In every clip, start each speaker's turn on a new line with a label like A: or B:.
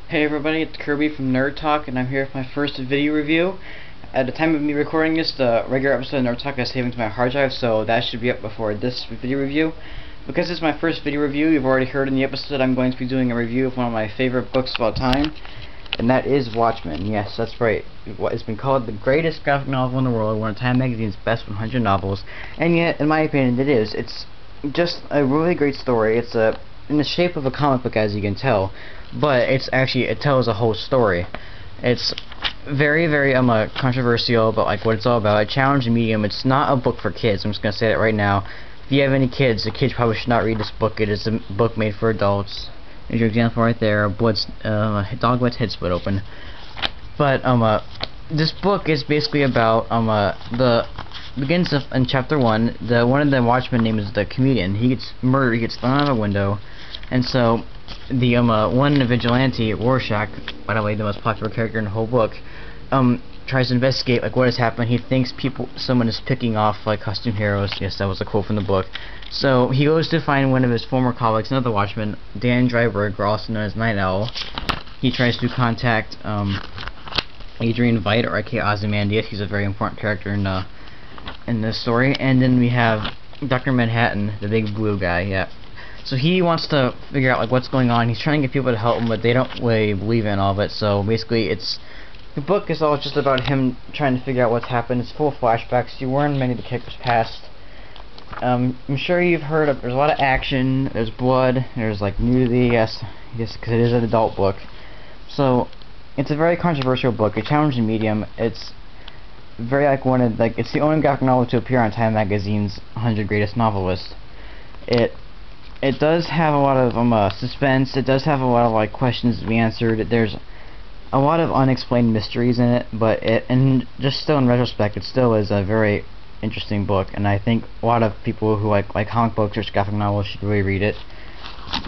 A: Hey everybody, it's Kirby from Nerd Talk, and I'm here with my first video review. At the time of me recording this, the regular episode of Nerd Talk is saving to my hard drive, so that should be up before this video review. Because it's my first video review, you've already heard in the episode I'm going to be doing a review of one of my favorite books of all time, and that is Watchmen. Yes, that's right. It's been called the greatest graphic novel in the world, one of Time Magazine's best 100 novels, and yet, in my opinion, it is. It's just a really great story. It's in the shape of a comic book, as you can tell, but it tells a whole story. It's very controversial about like what it's all about. A challenging medium. It's not a book for kids. I'm just gonna say that right now. If you have any kids, the kids probably should not read this book. It is a book made for adults. There's your example right there. A dog with head split open. But this book is basically about begins in chapter 1. One of the Watchmen name is the comedian. He gets murdered. He gets thrown out of a window, and so the one vigilante, Rorschach, by the way, the most popular character in the whole book, tries to investigate like what has happened. He thinks someone is picking off like costume heroes. Yes, that was a quote from the book. So he goes to find one of his former colleagues, another Watchman, Dan Dryberg, also known as Night Owl. He tries to contact Adrian Veidt, or aka Ozymandias. He's a very important character in this story. And then we have Dr. Manhattan, the big blue guy. Yeah. So he wants to figure out like what's going on. He's trying to get people to help him, but they don't really believe in all of it. So basically, the book is all just about him trying to figure out what's happened. It's full of flashbacks. You learn many of the characters' past. I'm sure you've heard of. There's a lot of action. There's blood. There's like nudity. Yes, because it is an adult book. So it's a very controversial book. A challenging medium. It's very it's the only graphic novel to appear on Time Magazine's 100 Greatest Novelists. It does have a lot of suspense. It does have a lot of like questions to be answered. There's a lot of unexplained mysteries in it, but and just still in retrospect, it still is a very interesting book, and I think a lot of people who like comic books or graphic novels should really read it.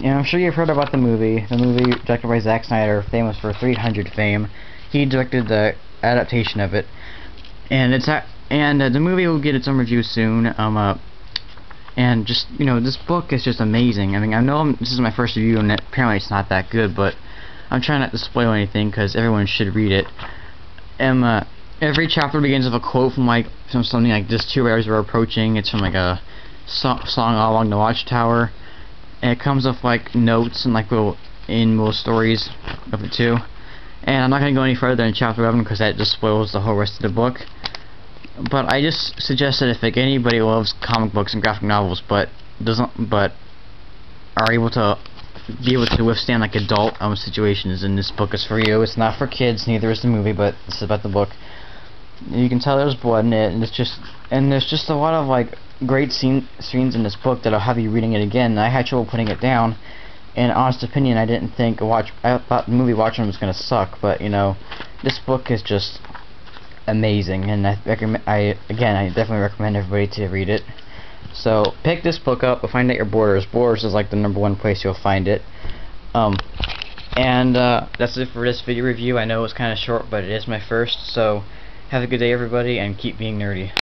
A: And I'm sure you've heard about the movie. The movie directed by Zack Snyder, famous for 300 fame. He directed the adaptation of it, and the movie will get its own review soon. And just, this book is just amazing. I mean, I know this is my first review, and apparently it's not that good, but I'm trying not to spoil anything because everyone should read it. Every chapter begins with a quote from something like "This 2 hours we're approaching." It's from like a song all along the Watchtower, and it comes with like notes and like little stories of the two. And I'm not gonna go any further in chapter 11 because that just spoils the whole rest of the book. But I just suggest that if like anybody loves comic books and graphic novels, but are able to withstand like adult situations, and this book is for you. It's not for kids, neither is the movie, but this is about the book. You can tell there's blood in it, and there's just a lot of like great scenes in this book that'll have you reading it again. And I had trouble putting it down. In honest opinion, I didn't think I thought the movie Watchmen was gonna suck, but this book is just amazing, and I definitely recommend everybody to read it. So pick this book up, or find out your Borders. Borders is like the #1 place you'll find it. That's it for this video review. I know it's kind of short, but it is my first. So have a good day, everybody, and keep being nerdy.